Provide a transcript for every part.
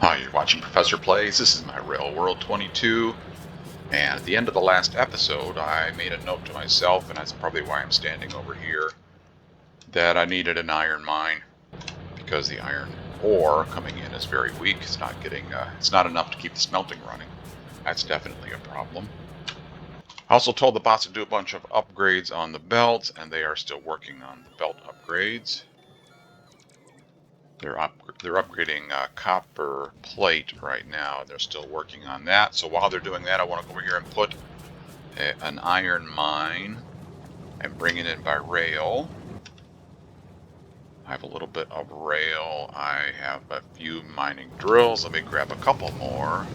Hi, you're watching Professor Plays. This is my Rail World 22. And at the end of the last episode, I made a note to myself, and that's probably why I'm standing over here, that I needed an iron mine because the iron ore coming in is very weak. It's not enough to keep the smelting running. That's definitely a problem. I also told the bots to do a bunch of upgrades on the belt, and they are still working on the belt upgrades. They're upgrading copper plate right now. They're still working on that. So while they're doing that, I want to go over here and put an iron mine and bring it in by rail. I have a little bit of rail. I have a few mining drills. Let me grab a couple more.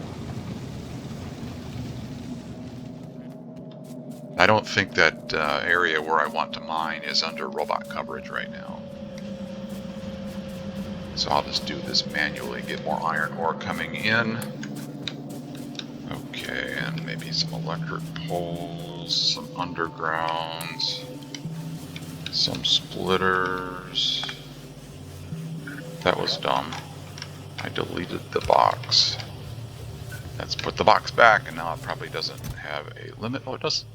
I don't think that area where I want to mine is under robot coverage right now. So I'll just do this manually, get more iron ore coming in. Okay, and maybe some electric poles, some undergrounds, some splitters. That was dumb. I deleted the box. Let's put the box back, and now it probably doesn't have a limit. Oh, it does.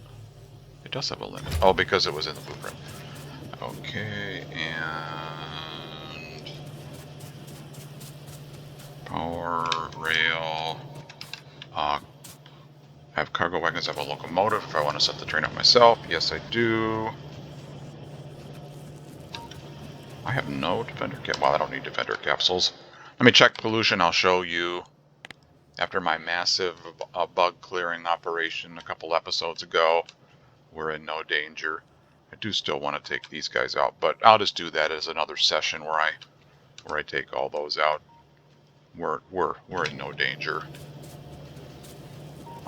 It does have a limit. Oh, because it was in the blueprint. Okay, and power rail. I have cargo wagons. I have a locomotive. If I want to set the train up myself, yes, I do. I have no defender cap. Well, I don't need defender capsules. Let me check pollution. I'll show you. After my massive bug clearing operation a couple episodes ago, we're in no danger. I do still want to take these guys out, but I'll just do that as another session where I take all those out. We're in no danger.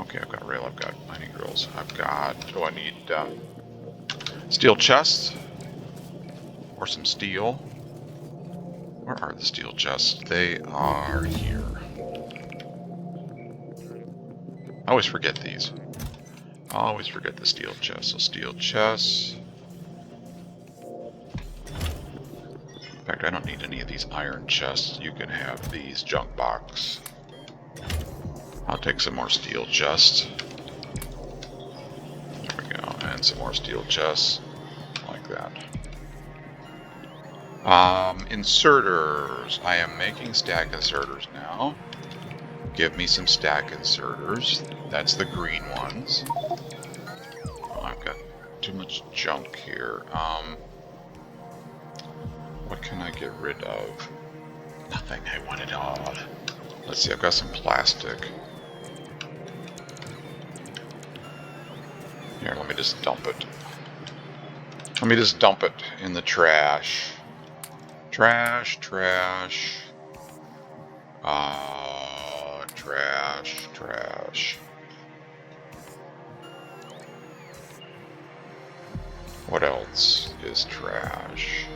Okay, I've got rail. I've got mining drills. I've got. Oh, I need steel chests or some steel. Where are the steel chests? They are here. I always forget these. I always forget the steel chests. So steel chests. In fact, I don't need any of these iron chests. You can have these junk box. I'll take some more steel chests. There we go. And some more steel chests. Like that. Inserters. I am making stack inserters now. Give me some stack inserters. That's the green ones. Oh, I've got too much junk here. What can I get rid of? Nothing. I want it all. Let's see, I've got some plastic. Here, let me just dump it. Let me just dump it in the trash. Trash. Trash. What else is trash?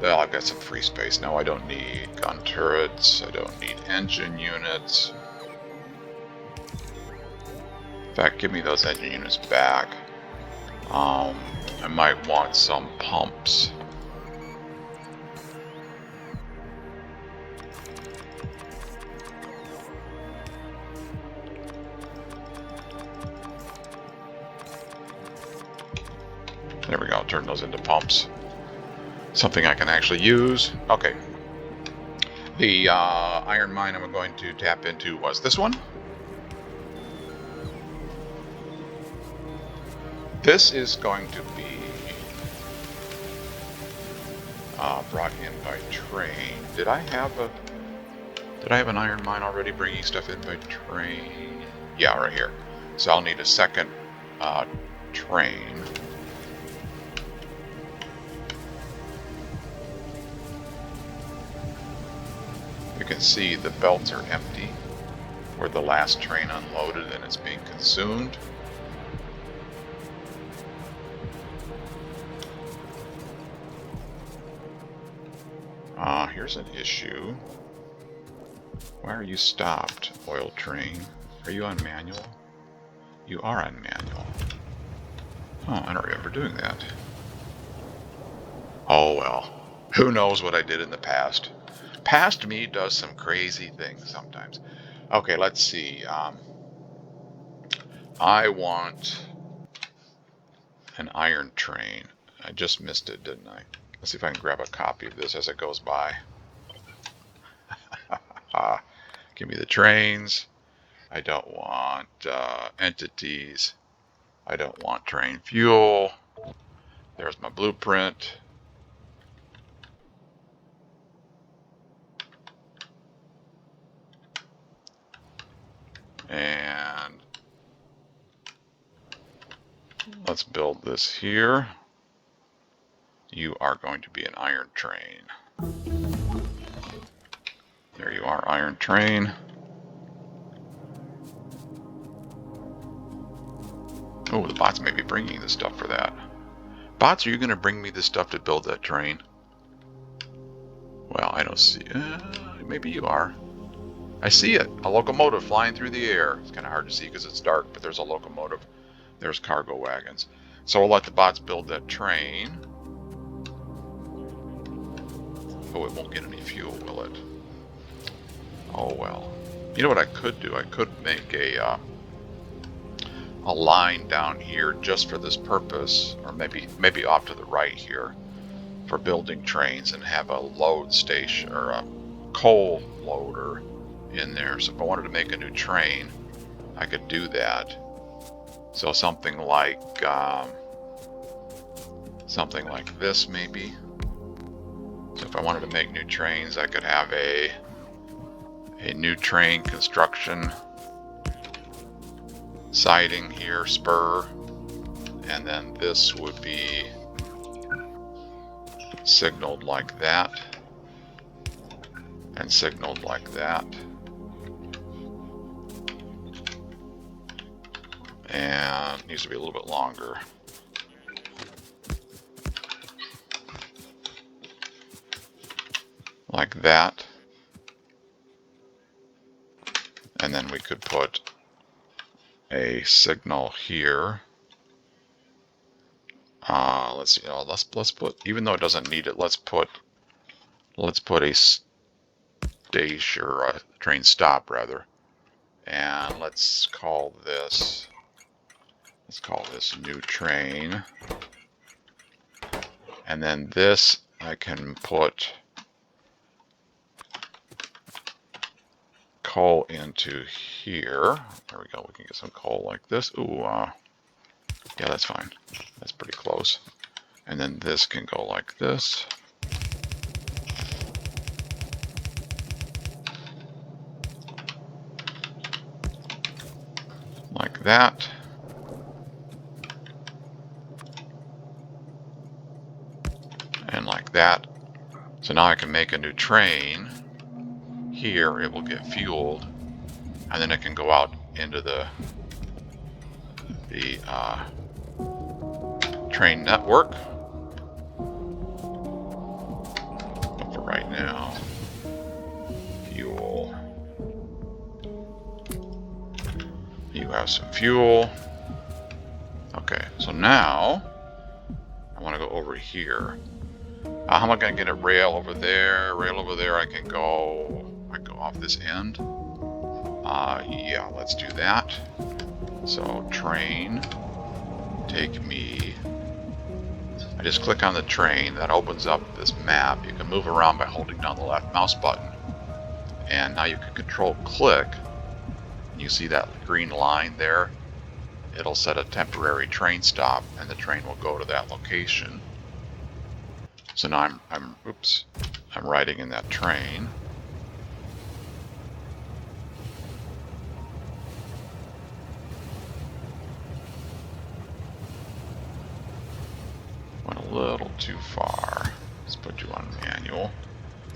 Well, I've got some free space now. I don't need gun turrets. I don't need engine units. In fact, give me those engine units back. I might want some pumps. There we go. I'll turn those into pumps. Something I can actually use. Okay. The iron mine I'm going to tap into was this one. This is going to be brought in by train. Did I have an iron mine already bringing stuff in by train? Yeah, right here. So I'll need a second train. You can see the belts are empty where the last train unloaded and it's being consumed. Here's an issue. Why are you stopped, oil train? Are you on manual? You are on manual. Oh, I don't remember doing that. Oh well. Who knows what I did in the past? Past me does some crazy things sometimes. Okay, let's see. I want an iron train. I just missed it, didn't I? Let's see if I can grab a copy of this as it goes by. Give me the trains. I don't want entities. I don't want train fuel. There's my blueprint. And let's build this here. You are going to be an iron train. There you are, iron train. Oh, the bots may be bringing the stuff for that. Bots, are you going to bring me the stuff to build that train? Well, I don't see. Maybe you are. I see it. A locomotive flying through the air. It's kind of hard to see because it's dark, but there's a locomotive. There's cargo wagons. So we'll let the bots build that train. Oh, it won't get any fuel, will it? Oh, well. You know what I could do? I could make a line down here just for this purpose, or maybe off to the right here for building trains, and have a load station or a coal loader in there. So if I wanted to make a new train, I could do that. So something like this maybe. So if I wanted to make new trains, I could have a new train construction siding here, spur, and then this would be signaled like that, and signaled like that, and it needs to be a little bit longer. Like that. And then we could put a signal here. Let's see. Let's put, even though it doesn't need it, let's put a station, or a train stop rather, and let's call this new train. And then this I can put coal into here. There we go. We can get some coal like this. Ooh, yeah, that's fine. That's pretty close. And then this can go like this. Like that. And like that. So now I can make a new train. Here it will get fueled, and then it can go out into the train network. But for right now, fuel. You have some fuel. Okay, so now I want to go over here. How am I going to get a rail over there? Rail over there. I can go off this end. Yeah, let's do that. So train, take me. I just click on the train. That opens up this map. You can move around by holding down the left mouse button. And now you can control click. You see that green line there? It'll set a temporary train stop, and the train will go to that location. So now I'm riding in that train. Went a little too far. Let's put you on manual.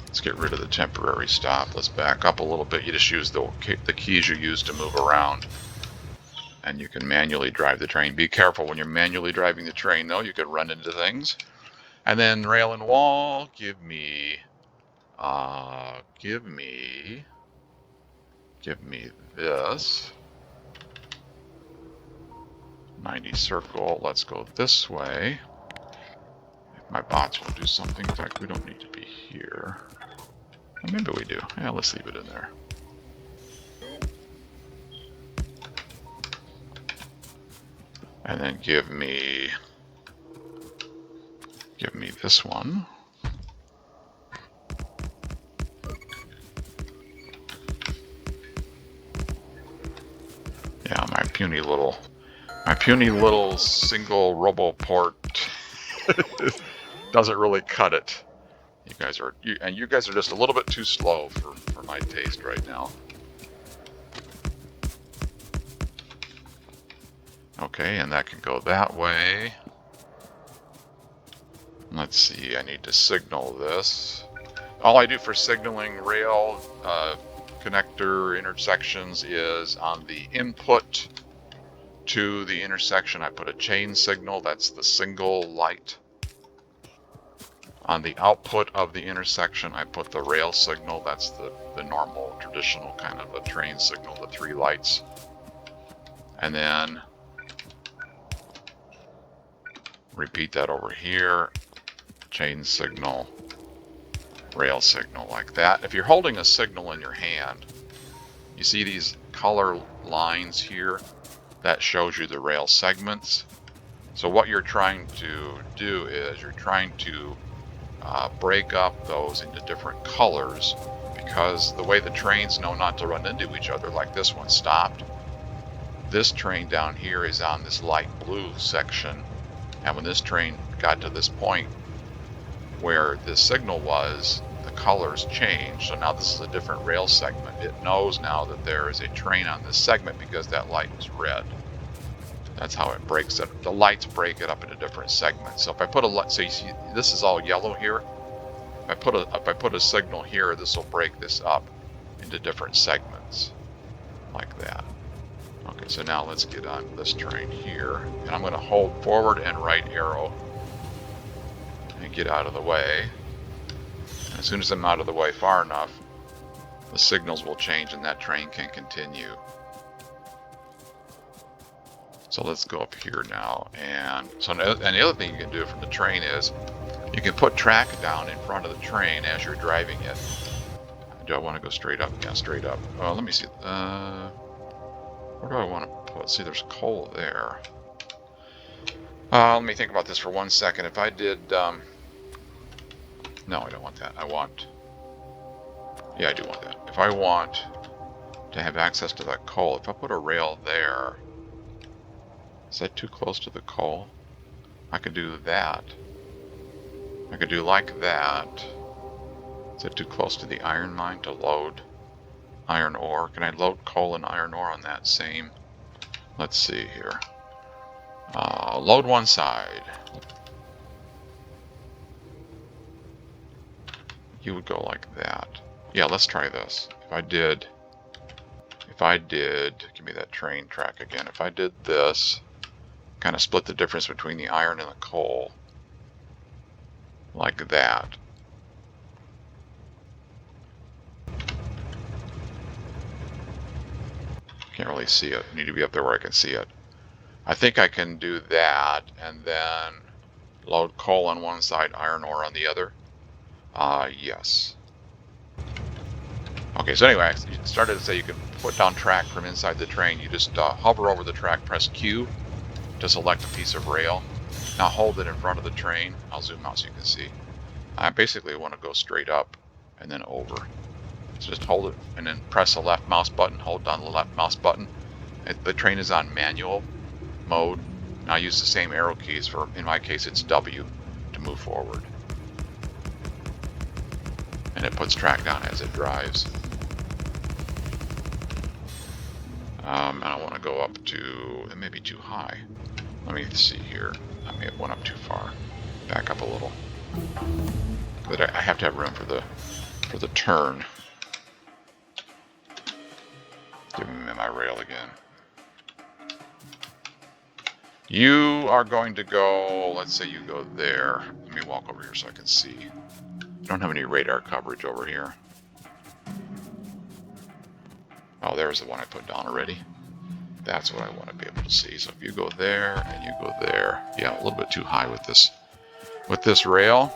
Let's get rid of the temporary stop. Let's back up a little bit. You just use the keys you use to move around, and you can manually drive the train. Be careful when you're manually driving the train, though. You could run into things. And then rail and wall. Give me this. 90 circle. Let's go this way. My bots will do something. In fact, we don't need to be here. Or maybe we do. Yeah, let's leave it in there. And then give me this one. Yeah, my puny little single RoboPort doesn't really cut it. You guys are just a little bit too slow for my taste right now. Okay, and that can go that way. Let's see, I need to signal this. All I do for signaling rail connector intersections is on the input to the intersection, I put a chain signal. That's the single light. On the output of the intersection, I put the rail signal. That's the normal, traditional kind of a train signal, the 3 lights. And then repeat that over here. Chain signal, rail signal, like that. If you're holding a signal in your hand, you see these color lines here? That shows you the rail segments. So what you're trying to do is you're trying to break up those into different colors, because the way the trains know not to run into each other, like this one stopped. This train down here is on this light blue section, and when this train got to this point where the signal was, the colors changed. So now this is a different rail segment. It knows now that there is a train on this segment because that light was red. That's how it breaks it. The lights break it up into different segments. So if I put a, so you see, this is all yellow here. If I put a signal here, this will break this up into different segments, like that. Okay, so now let's get on this train here, and I'm going to hold forward and right arrow and get out of the way. And as soon as I'm out of the way far enough, the signals will change and that train can continue. So let's go up here now. And so, and the other thing you can do from the train is you can put track down in front of the train as you're driving it. Do I want to go straight up? Yeah, straight up. Oh, let me see. Where do I want to put? See, there's coal there. Let me think about this for 1 second. If I did, no, I don't want that. Yeah, I do want that. If I want to have access to that coal, if I put a rail there, is that too close to the coal? I could do that. I could do like that. Is that too close to the iron mine to load iron ore? Can I load coal and iron ore on that same? Let's see here. Load one side. You would go like that. Yeah, let's try this. If I did, give me that train track again. If I did this, kind of split the difference between the iron and the coal, like that. Can't really see it. Need to be up there where I can see it. I think I can do that and then load coal on one side, iron ore on the other. Yes. Okay, so anyway, you started to say you can put down track from inside the train. You just hover over the track, press Q to select a piece of rail. Now hold it in front of the train. I'll zoom out so you can see. I basically want to go straight up and then over. So just hold it and then press the left mouse button, hold down the left mouse button. The train is on manual mode. Now I use the same arrow keys for, in my case, it's W to move forward. And it puts track down as it drives. And I want to go up to, it may be too high. Let me see here. I may have went up too far. Back up a little. But I have to have room for the turn. Give me my rail again. You are going to go, let's say you go there. Let me walk over here so I can see. I don't have any radar coverage over here. Oh, there's the one I put down already. That's what I want to be able to see. So if you go there and you go there, yeah, a little bit too high with this with this rail.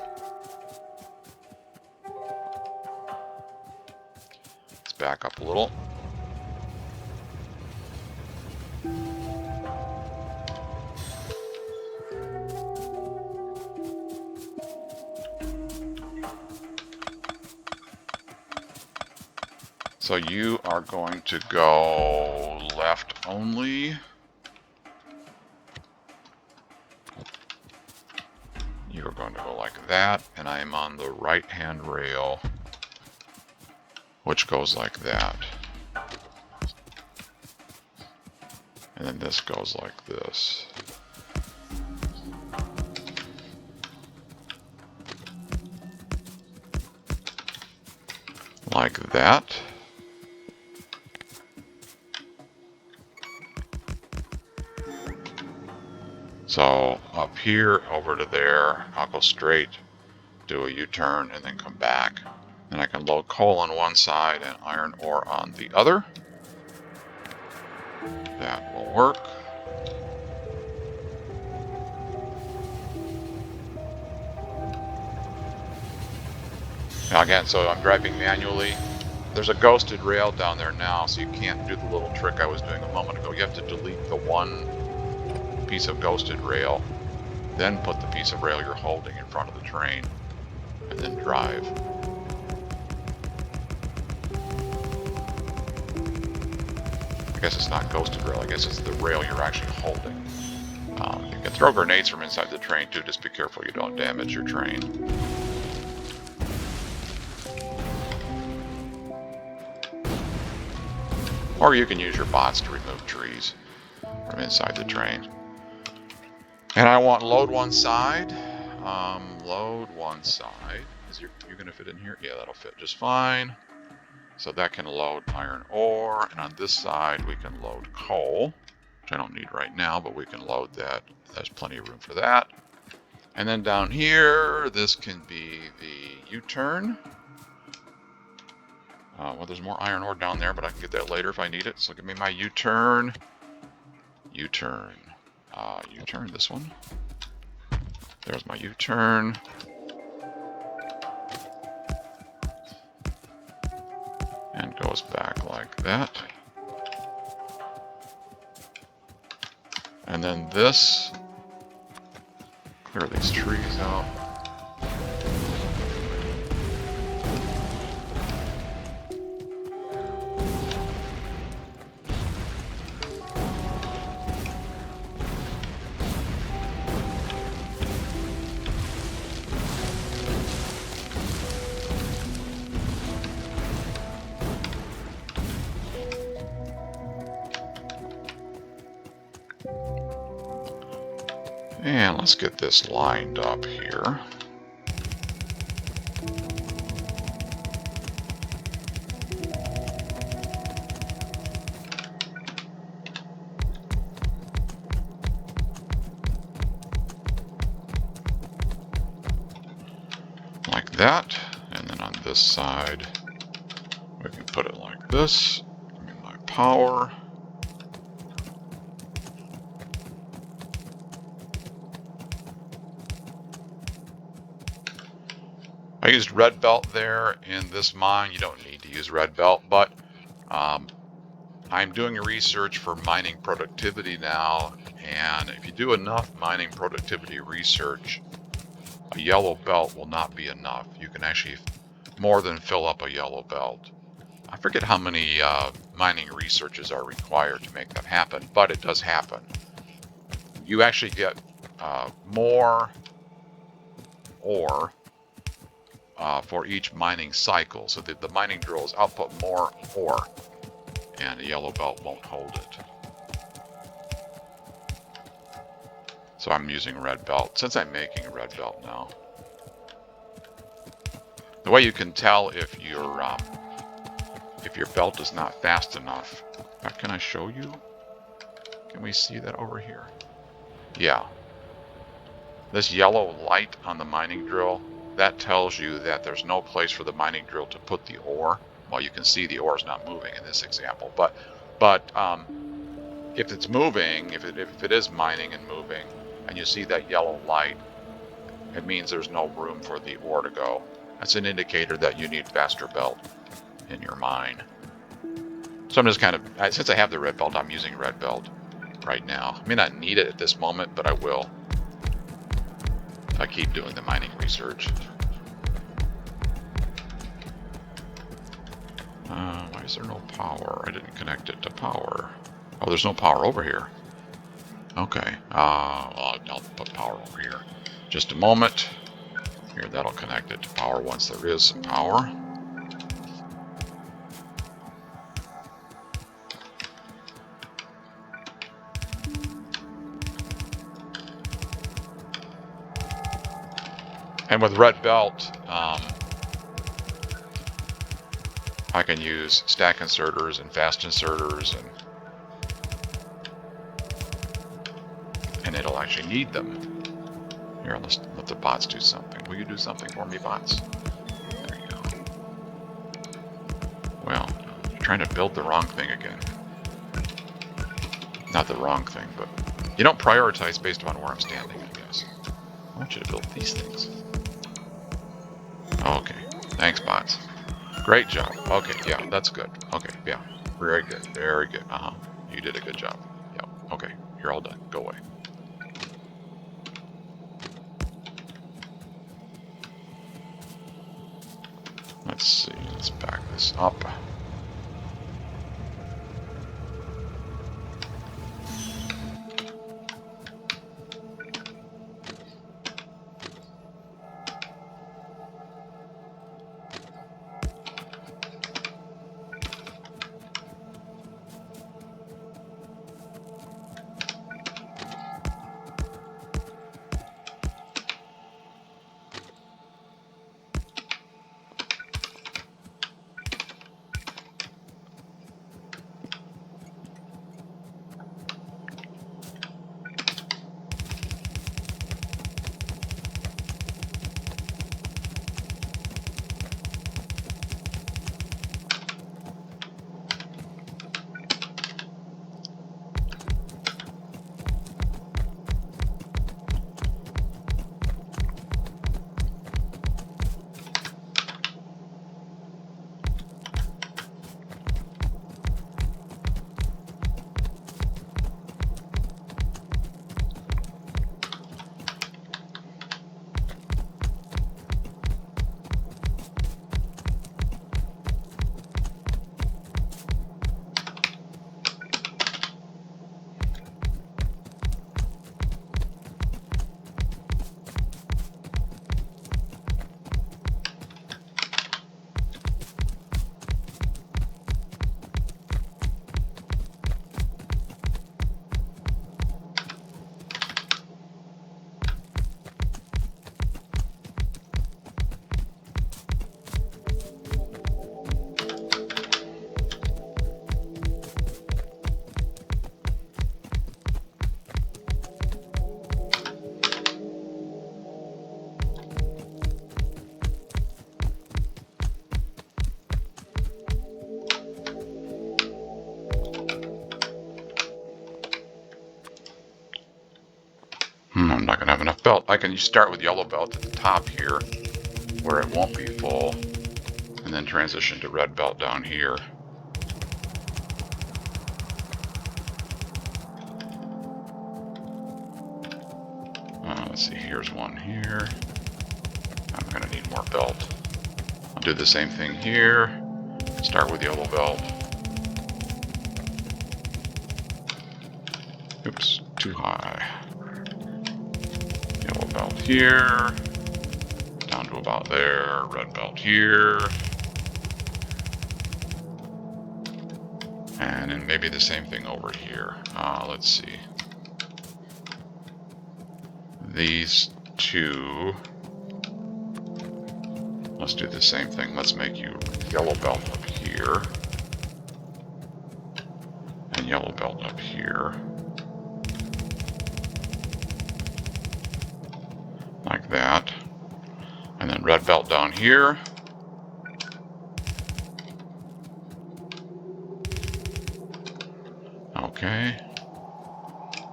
Let's back up a little. So you are going to go left only. You are going to go like that, and I am on the right-hand rail, which goes like that. And then this goes like this. Like that. So up here over to there, I'll go straight, do a U-turn, and then come back. And I can load coal on one side and iron ore on the other. That will work. Now again, so I'm driving manually. There's a ghosted rail down there now, so you can't do the little trick I was doing a moment ago. You have to delete the one piece of ghosted rail, then put the piece of rail you're holding in front of the train, and then drive. I guess it's not ghosted rail, I guess it's the rail you're actually holding. You can throw grenades from inside the train too, just be careful you don't damage your train. Or you can use your bots to remove trees from inside the train. And I want load one side. Load one side. You're going to fit in here? Yeah, that'll fit just fine. So that can load iron ore. And on this side, we can load coal, which I don't need right now, but we can load that. There's plenty of room for that. And then down here, this can be the U-turn. Well, there's more iron ore down there, but I can get that later if I need it. So give me my U-turn. U-turn. U-turn, this one. There's my U-turn. And goes back like that. And then this. Clear these trees out. And let's get this lined up here. Like that. And then on this side, we can put it like this. Give me my power. I used red belt there in this mine. You don't need to use red belt, but I'm doing research for mining productivity now, and if you do enough mining productivity research, a yellow belt will not be enough. You can actually more than fill up a yellow belt. I forget how many mining researches are required to make that happen, but it does happen. You actually get more ore for each mining cycle, so that the mining drills output more ore, and a yellow belt won't hold it. So I'm using red belt, since I'm making a red belt now. The way you can tell if your belt is not fast enough, can I show you? Can we see that over here? Yeah. This yellow light on the mining drill, that tells you that there's no place for the mining drill to put the ore. Well, you can see the ore is not moving in this example, but if it's moving, if it is mining and moving, and you see that yellow light, it means there's no room for the ore to go. That's an indicator that you need faster belt in your mine. So I'm just kind of, since I have the red belt, I'm using red belt right now. I may not need it at this moment, but I will if I keep doing the mining research. Why is there no power? I didn't connect it to power. Oh, there's no power over here. Okay, well, I'll put power over here. Just a moment. Here, that'll connect it to power once there is some power. And with red belt, I can use stack inserters and fast inserters, and it'll actually need them. Here, let's let the bots do something. Will you do something for me, bots? There you go. Well, you're trying to build the wrong thing again. Not the wrong thing, but you don't prioritize based on where I'm standing, I guess. I want you to build these things. Okay, thanks, bots. Great job. Okay, yeah, that's good. Okay, yeah, very good, very good. You did a good job. Yeah, okay, you're all done. Go away. Let's see, let's back this up. I'm not gonna have enough belt. I can start with yellow belt at the top here, where it won't be full, and then transition to red belt down here. Let's see, here's one here. I'm gonna need more belt. I'll do the same thing here. Start with yellow belt. Oops, too high. Yellow belt here. Down to about there. Red belt here. And then maybe the same thing over here. Let's see. These two. Let's do the same thing. Let's make you yellow belt up here. And yellow belt up here. Like that. And then red belt down here. Okay.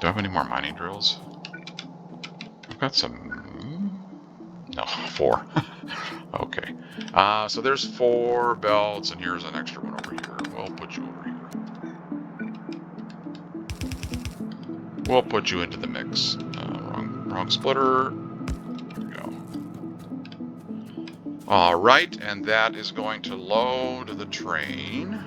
Do I have any more mining drills? I've got some. 4. Okay. So there's 4 belts, and here's an extra one over here. We'll put you over here. We'll put you into the mix. Wrong splitter. There we go. All right, and that is going to load the train.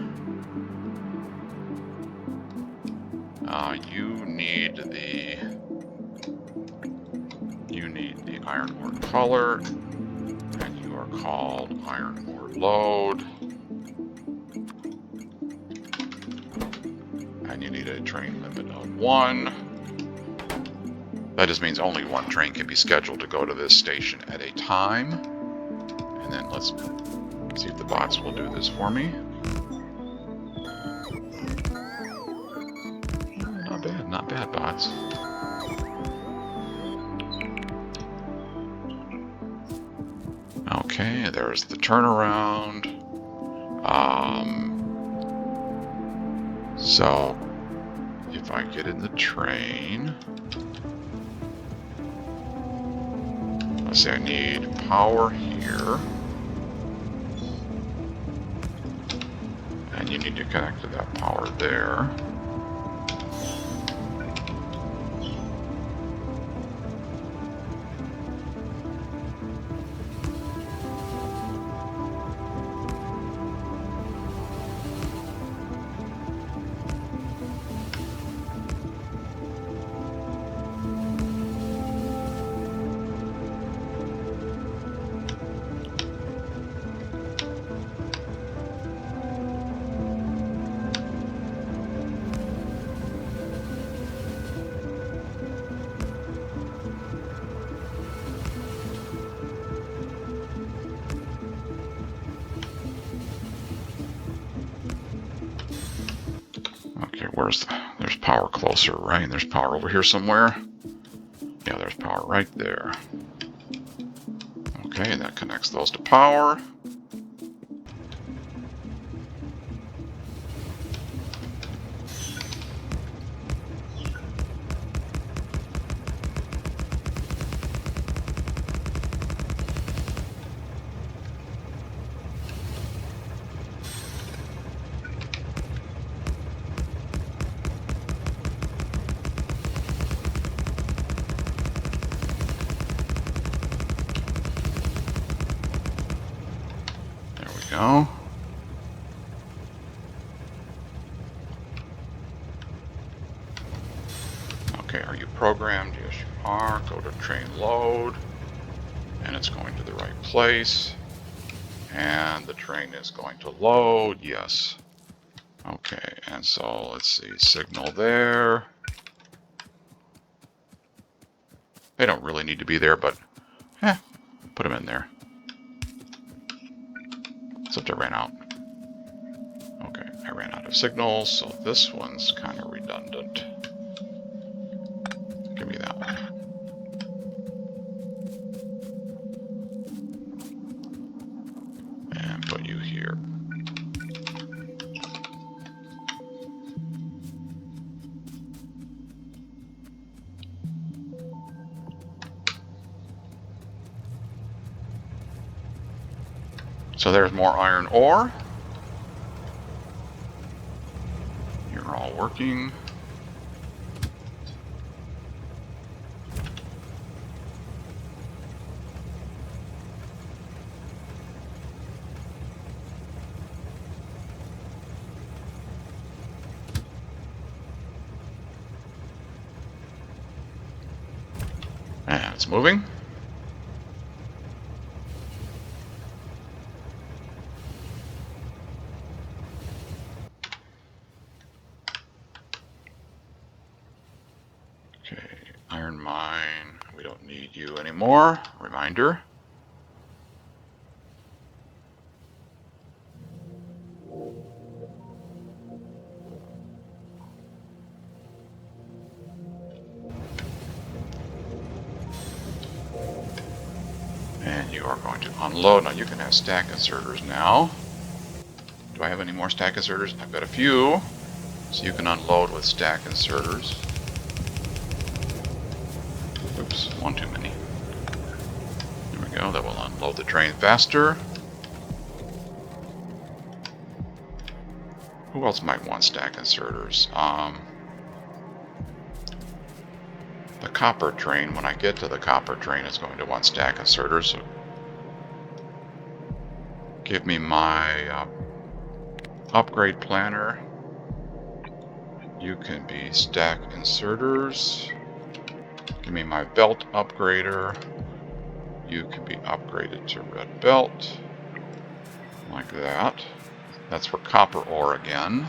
You need the iron ore color, and you are called iron ore load. And you need a train limit of 1. That just means only 1 train can be scheduled to go to this station at a time. And then let's see if the bots will do this for me. Not bad, bots. Okay, there's the turnaround. So if I get in the train, let's say I need power here, and you need to connect to that power there. There's power closer, right? There's power over here somewhere. Yeah, there's power right there. Okay, that connects those to power. Go. Okay, are you programmed? Yes, you are. Go to train load, and it's going to the right place. And the train is going to load. Yes. Okay, and so let's see, signal there. They don't really need to be there, but put them in there. Except I ran out. Okay, I ran out of signals, so this one's kind of redundant. Give me that one. And put you here. So there's more iron ore. You're all working. And it's moving. Okay, iron mine, we don't need you anymore. Reminder. And you are going to unload. Now you can have stack inserters now. Do I have any more stack inserters? I've got a few. So you can unload with stack inserters. Oops, one too many. There we go, that will unload the train faster. Who else might want stack inserters? The copper train, when I get to the copper train, is going to want stack inserters. So give me my upgrade planner. You can be stack inserters. Give me my belt upgrader. You can be upgraded to red belt. Like that. That's for copper ore again.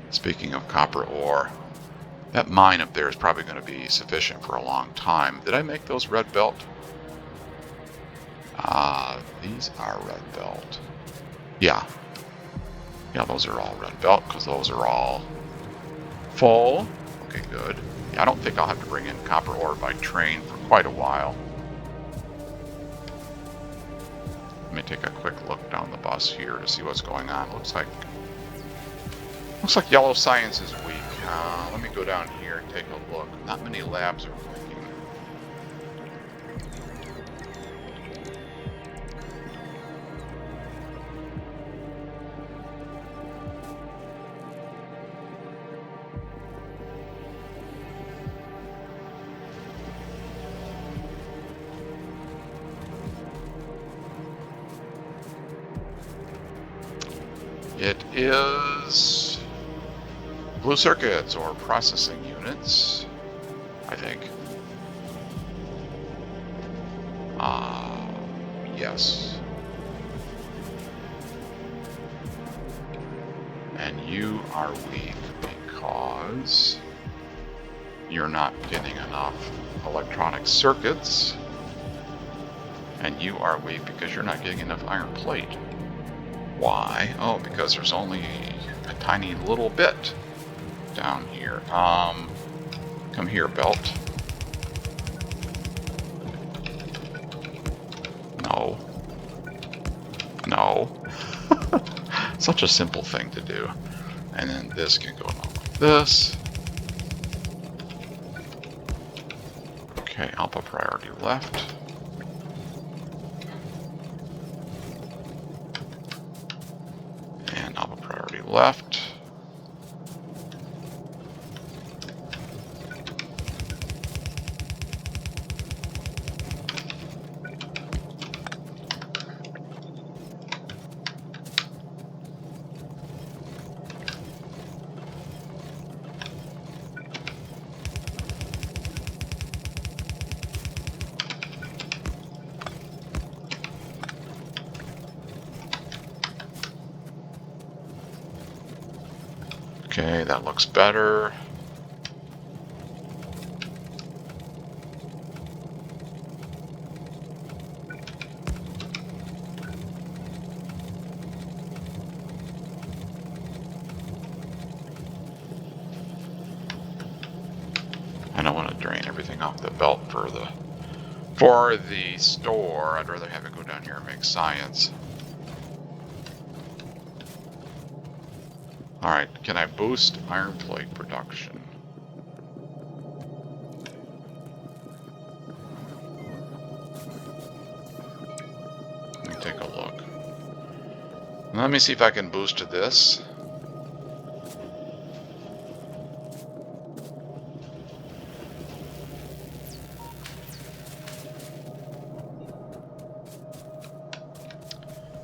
Speaking of copper ore, that mine up there is probably going to be sufficient for a long time. Did I make those red belt? These are red belt. Yeah. Yeah, those are all red belt because those are all full. Okay, good. Yeah, I don't think I'll have to bring in copper ore by train for quite a while. Let me take a quick look down the bus here to see what's going on. Looks like yellow science is weak. Let me go down here and take a look. Not many labs are clicking. It is blue circuits or processing units, I think. Yes. And you are weak because you're not getting enough electronic circuits. And you are weak because you're not getting enough iron plate. Why? Oh, because there's only a tiny little bit down here. Come here, belt. No. No. Such a simple thing to do. And then this can go along like this. Okay, alpha priority left. And alpha priority left. Okay, that looks better. I don't want to drain everything off the belt for the store. I'd rather have it go down here and make science. Alright, can I boost iron plate production? Let me take a look. Let me see if I can boost this.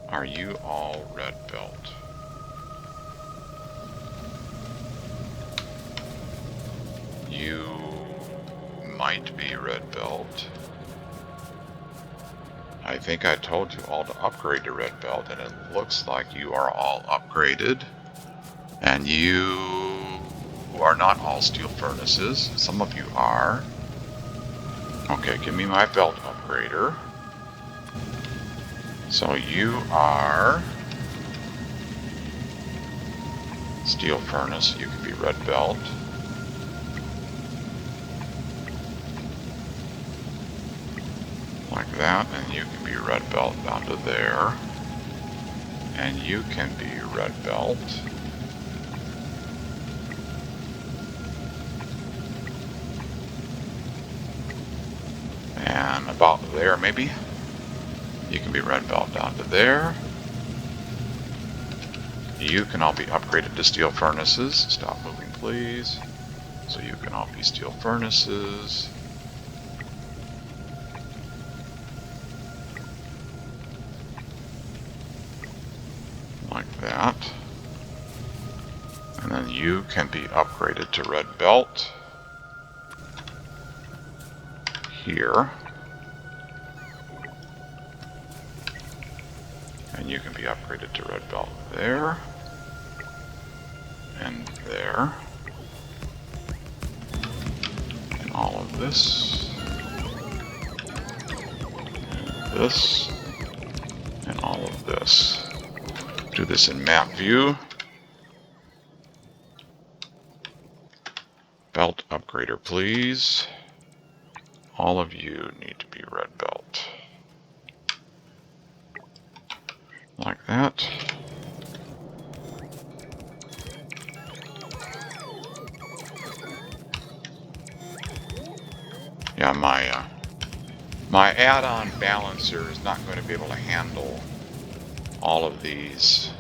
Are you all red belt? You might be red belt. I think I told you all to upgrade to red belt, and it looks like you are all upgraded. And you are not all steel furnaces. Some of you are. Okay, give me my belt upgrader. So you are steel furnace. You can be red belt. Like that, and you can be red belt down to there. And you can be red belt. And on about there, maybe. You can be red belt down to there. You can all be upgraded to steel furnaces. Stop moving, please. So you can all be steel furnaces. Like that. And then you can be upgraded to red belt. Here. And you can be upgraded to red belt there. And there. And all of this. And this. And all of this. Do this in map view. Belt upgrader, please. All of you need to be red belt. Like that. Yeah, my add-on balancer is not going to be able to handle all of these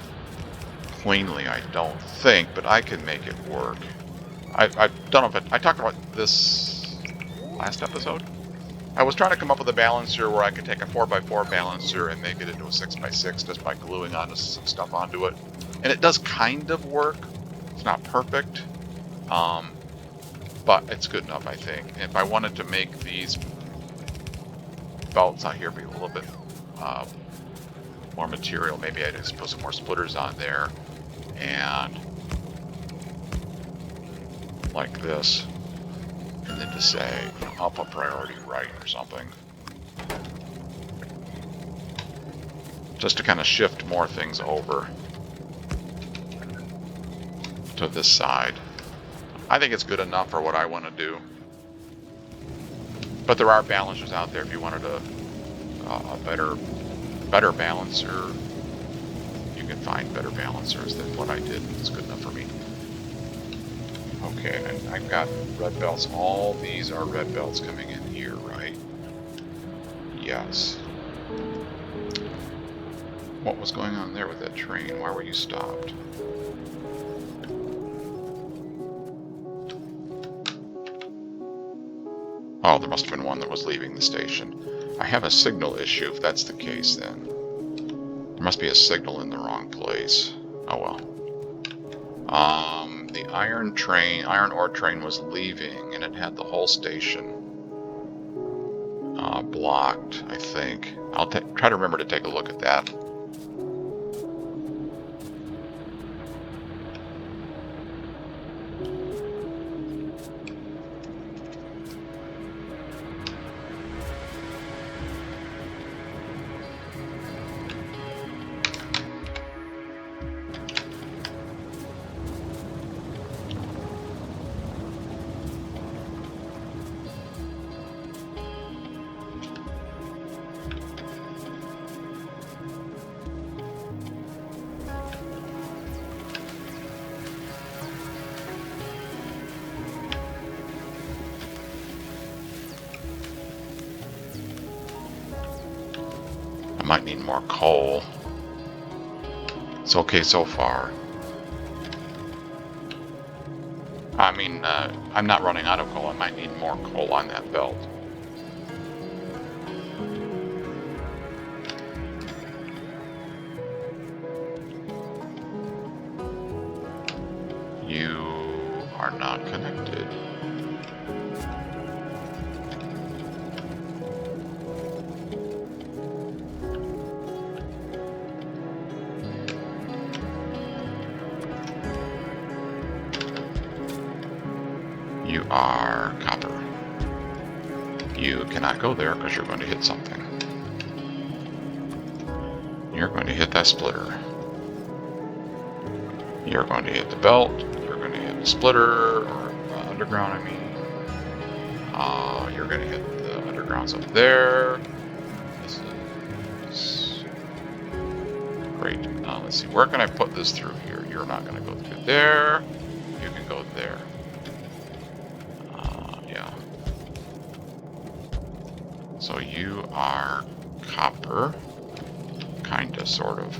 cleanly, I don't think, but I can make it work. I don't know if I talked about this last episode. I was trying to come up with a balancer where I could take a 4x4 balancer and make it into a 6x6 just by gluing onto some stuff onto it. And it does kind of work. It's not perfect, but it's good enough, I think. And if I wanted to make these belts out here be a little bit more material, maybe I'd just put some more splitters on there and like this. And then to say, I'll put priority right or something. Just to kind of shift more things over to this side. I think it's good enough for what I want to do. But there are balancers out there if you wanted a better balancer. You can find better balancers than what I did. It's good enough for me. Okay, and I've got red belts. All these are red belts coming in here, right? Yes. What was going on there with that train? Why were you stopped? Oh, there must have been one that was leaving the station. I have a signal issue. If that's the case, then there must be a signal in the wrong place. Oh well. The iron ore train was leaving, and it had the whole station blocked, I think. I'll try to remember to take a look at that. I might need more coal. It's okay so far. I mean, I'm not running out of coal. I might need more coal on that belt. You are not connected. You are copper. You cannot go there because you're going to hit something. You're going to hit that splitter. You're going to hit the belt. You're going to hit the splitter, or underground, I mean. You're going to hit the undergrounds up there. This is great. Let's see, where can I put this through here? You're not going to go through there. You can go there. Yeah. So you are copper, kinda, sort of.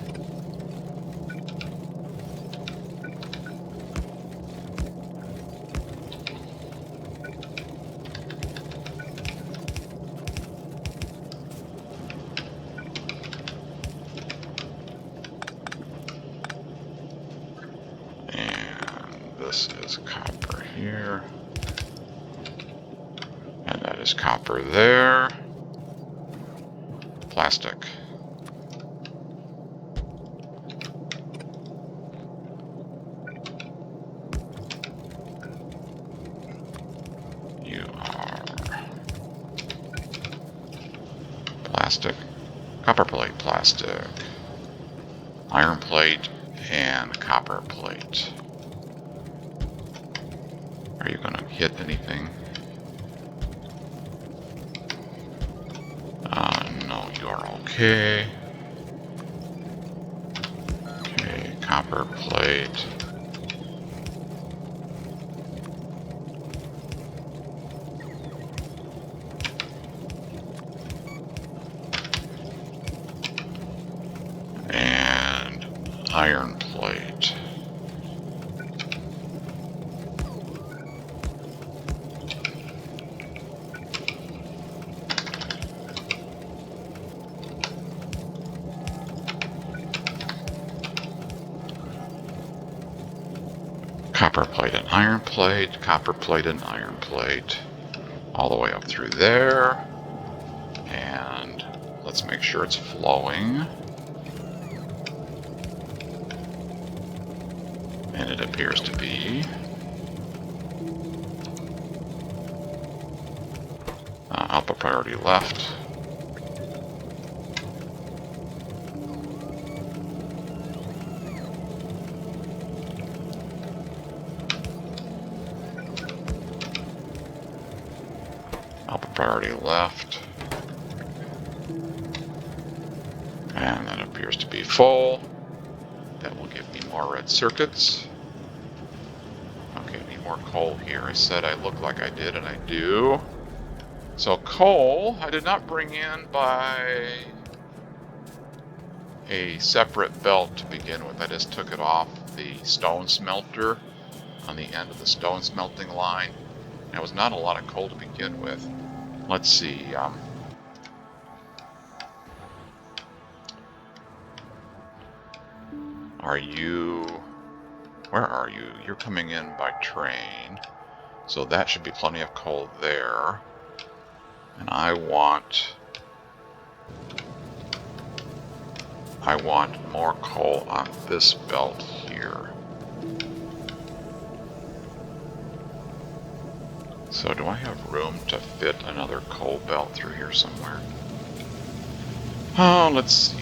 And this is copper here. And that is copper there. Plastic. You are plastic, copper plate, plastic, iron plate, and copper plate. Are you going to hit anything? No, you are okay. Okay, copper plate. And iron plate. Copper plate and iron plate, copper plate and iron plate, all the way up through there. And let's make sure it's flowing. And it appears to be. Output priority left. Output priority left. And that appears to be full. That will give me more red circuits. Okay, I need more coal here. I said I look like I did, and I do. So coal, I did not bring in by a separate belt to begin with. I just took it off the stone smelter on the end of the stone smelting line. There was not a lot of coal to begin with. Let's see. Where are you? You're coming in by train. So that should be plenty of coal there. And I want more coal on this belt here. So do I have room to fit another coal belt through here somewhere? Oh, let's see.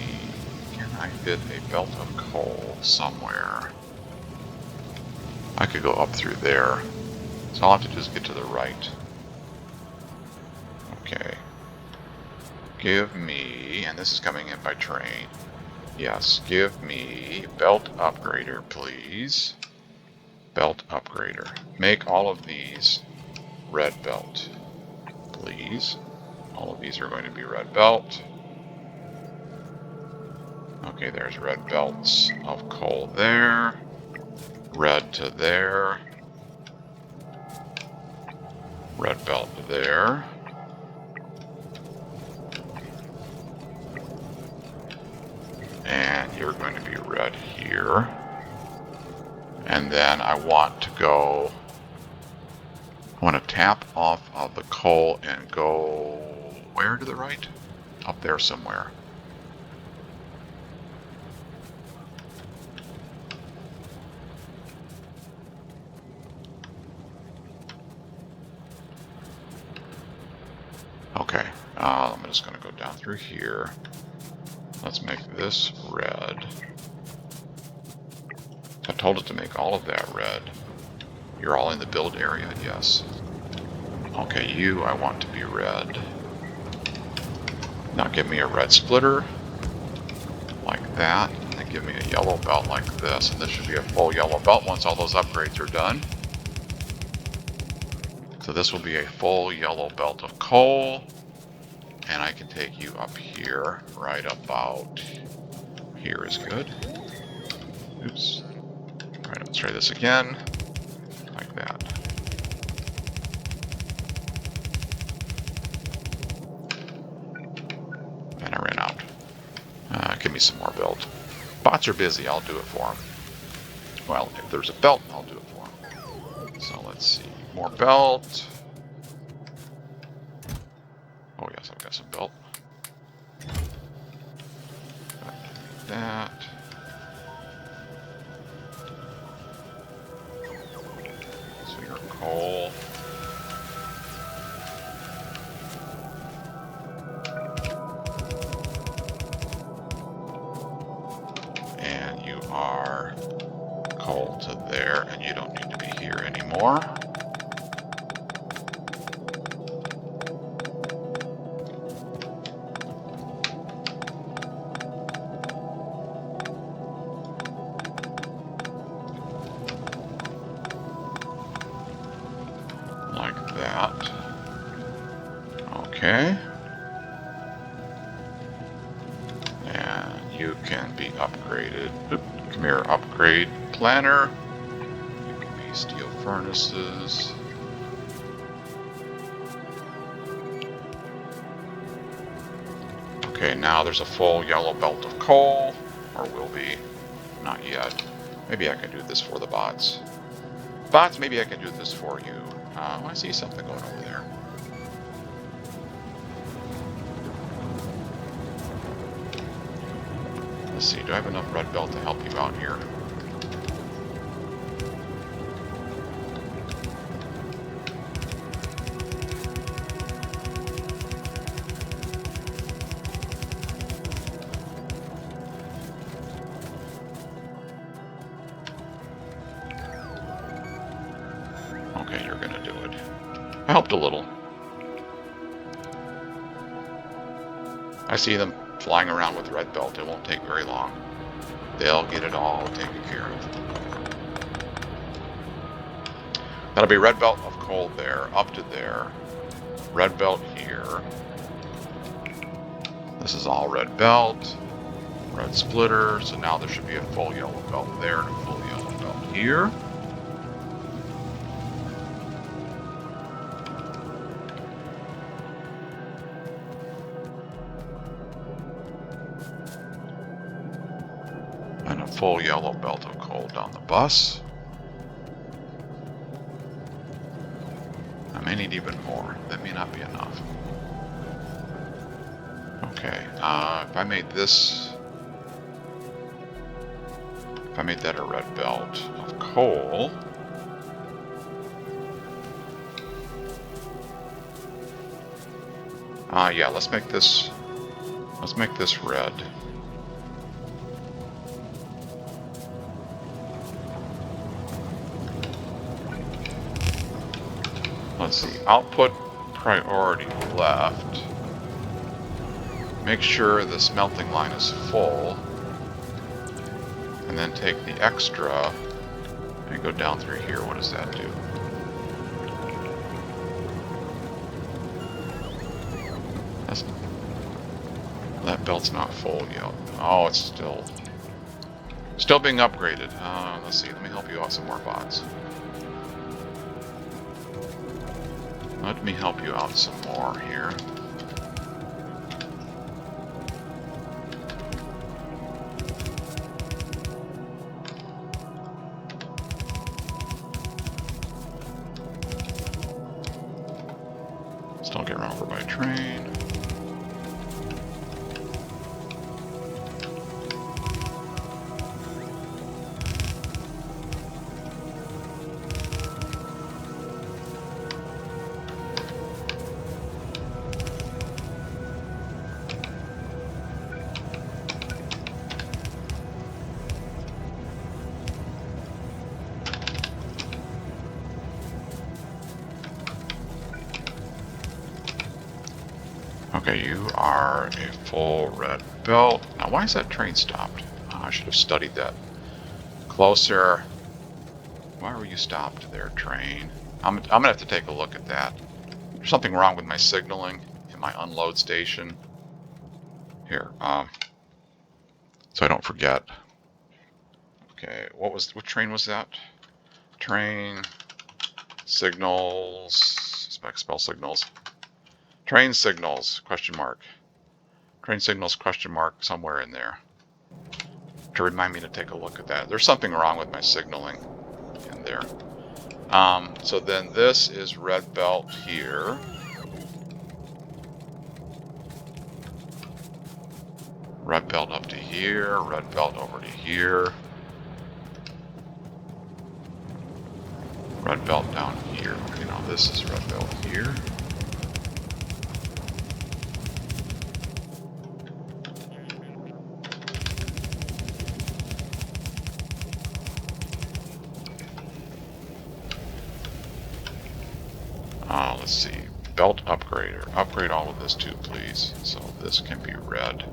Can I fit a belt of coal somewhere? I could go up through there. So I'll have to just get to the right. Okay. Give me, and this is coming in by train. Yes, give me belt upgrader, please. Belt upgrader. Make all of these red belt, please. All of these are going to be red belt. Okay, there's red belts of coal there. Red to there. Red belt there. And you're going to be red here. And then I want to tap off of the coal and go where to the right? Up there somewhere. Okay, I'm just going to go down through here. Let's make this red. I told it to make all of that red. You're all in the build area, yes. Okay, you I want to be red. Now give me a red splitter, like that, and give me a yellow belt like this. And this should be a full yellow belt once all those upgrades are done. So this will be a full yellow belt of coal. And I can take you up here, right about here is good. Oops. All right, let's try this again, like that. And I ran out. Give me some more build. Bots are busy, I'll do it for them. Well, if there's a belt, I'll do it for them. So let's see, more belt. Oh yes, I've got some belt. That. So your coal. And you are coal to there, and you don't need to be here anymore. Like that. Okay. And you can be upgraded. Oop, come here, upgrade planner. You can be steel furnaces. Okay, now there's a full yellow belt of coal, or will be. Not yet. Maybe I can do this for the bots. Bots, maybe I can do this for you. I see something going over there. Let's see, do I have enough red belt to help you out here? Okay, you're gonna do it. I helped a little. I see them flying around with red belt. It won't take very long. They'll get it all taken care of. That'll be red belt of coal there, up to there. Red belt here. This is all red belt. Red splitter. So now there should be a full yellow belt there and a full yellow belt here. And a full yellow belt of coal down the bus. I may need even more. That may not be enough. Okay, if I made this, if I made that a red belt of coal, yeah, let's make this red. Let's see, output priority left. Make sure the smelting line is full. And then take the extra and go down through here. What does that do? That belt's not full yet. Oh, it's still being upgraded. Let's see, let me help you out some more bots. Let me help you out some more here. Still get run over by a train. Okay, you are a full red belt. Now, why is that train stopped? Oh, I should have studied that closer. Why were you stopped there, train? I'm gonna have to take a look at that. There's something wrong with my signaling in my unload station. Here, so I don't forget. Okay, what train was that? Train signals, spell signals. Train signals, question mark. Train signals, question mark, somewhere in there. To remind me to take a look at that. There's something wrong with my signaling in there. So then this is red belt here. Red belt up to here, red belt over to here. Red belt down here. You know, this is red belt here. Let's see. Belt upgrader. Upgrade all of this too, please. So this can be red.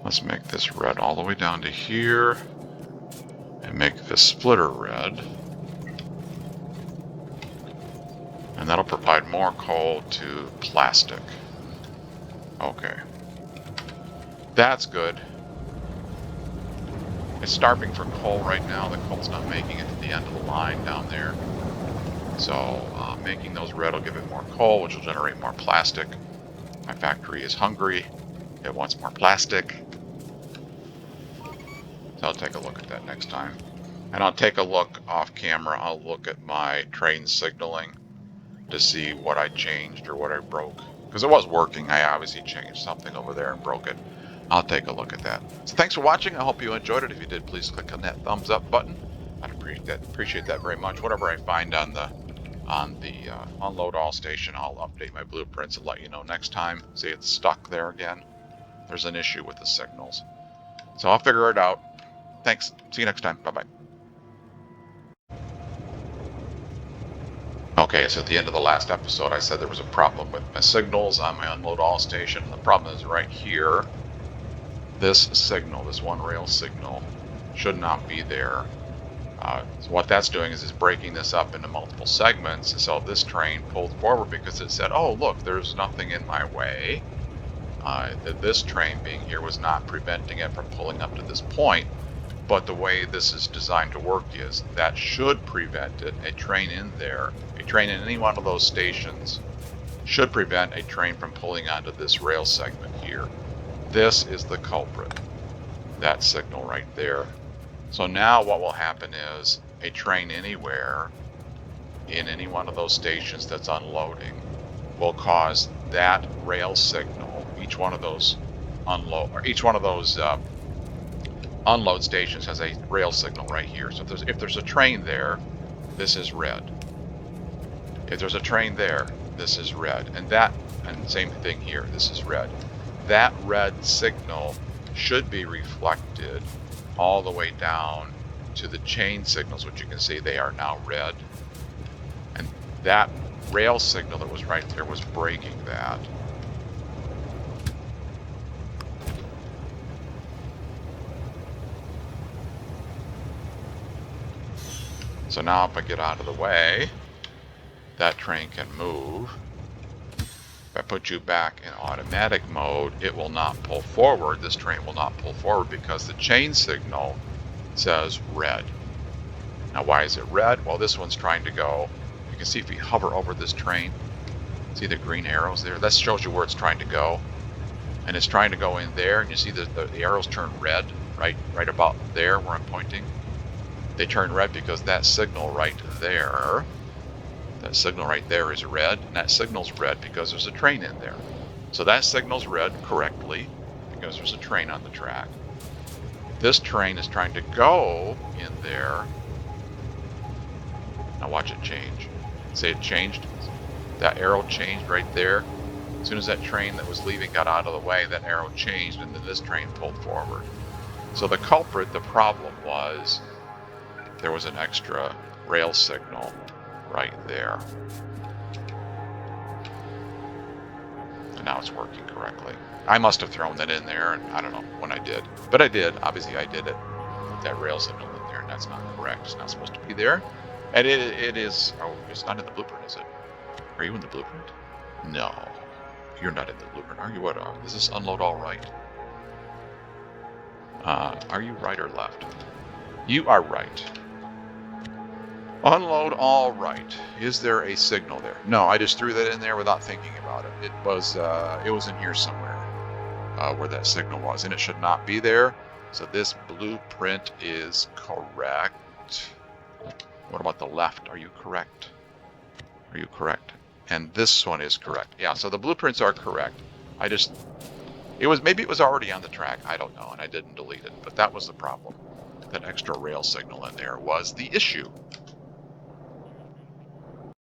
Let's make this red all the way down to here. And make this splitter red. And that'll provide more coal to plastic. Okay. That's good. It's starving for coal right now. The coal's not making it to the end of the line down there. So making those red will give it more coal, which will generate more plastic. My factory is hungry. It wants more plastic. So I'll take a look at that next time. And I'll take a look off camera. I'll look at my train signaling to see what I changed or what I broke. Because it was working. I obviously changed something over there and broke it. I'll take a look at that. So thanks for watching. I hope you enjoyed it. If you did, please click on that thumbs up button. I'd appreciate that very much. Whatever I find on the unload all station, I'll update my blueprints and let you know next time. See, it's stuck there again. There's an issue with the signals. So I'll figure it out. Thanks. See you next time. Bye-bye. Okay, so at the end of the last episode, I said there was a problem with my signals on my unload all station. And the problem is right here. This signal, this one rail signal, should not be there. So what that's doing is it's breaking this up into multiple segments. So this train pulled forward because it said, oh, look, there's nothing in my way. That this train being here was not preventing it from pulling up to this point. But the way this is designed to work is that should prevent it. A train in there, a train in any one of those stations should prevent a train from pulling onto this rail segment here. This is the culprit, that signal right there. So now what will happen is a train anywhere in any one of those stations that's unloading will cause that rail signal, each one of those unload stations has a rail signal right here. So if there's a train there, this is red. If there's a train there, this is red. And same thing here, this is red. That red signal should be reflected all the way down to the chain signals, which you can see they are now red. And that rail signal that was right there was breaking that. So now if I get out of the way, that train can move. If I put you back in automatic mode, it will not pull forward. This train will not pull forward because the chain signal says red. Now why is it red? Well, this one's trying to go. You can see if you hover over this train, see the green arrows there? That shows you where it's trying to go. And it's trying to go in there, and you see the arrows turn red right about there where I'm pointing. They turn red because that signal right there, that signal right there is red, and that signal's red because there's a train in there. So that signal's red correctly because there's a train on the track. This train is trying to go in there. Now watch it change. See it changed? That arrow changed right there. As soon as that train that was leaving got out of the way, that arrow changed and then this train pulled forward. So the culprit, the problem was there was an extra rail signal right there. And now it's working correctly. I must have thrown that in there, and I don't know when I did. But I did. Obviously I did it. put that rail signal in there, and that's not correct. It's not supposed to be there. And it is, oh, it's not in the blueprint, is it? Are you in the blueprint? No, you're not in the blueprint, are you? What, is this unload all right? Are you right or left? You are right. Unload all right. Is there a signal there? No, I just threw that in there without thinking about it. It was in here somewhere where that signal was, and it should not be there. So this blueprint is correct. What about the left? Are you correct? Are you correct? And this one is correct. Yeah, so the blueprints are correct. Maybe it was already on the track. I don't know, and I didn't delete it. But that was the problem. That extra rail signal in there was the issue.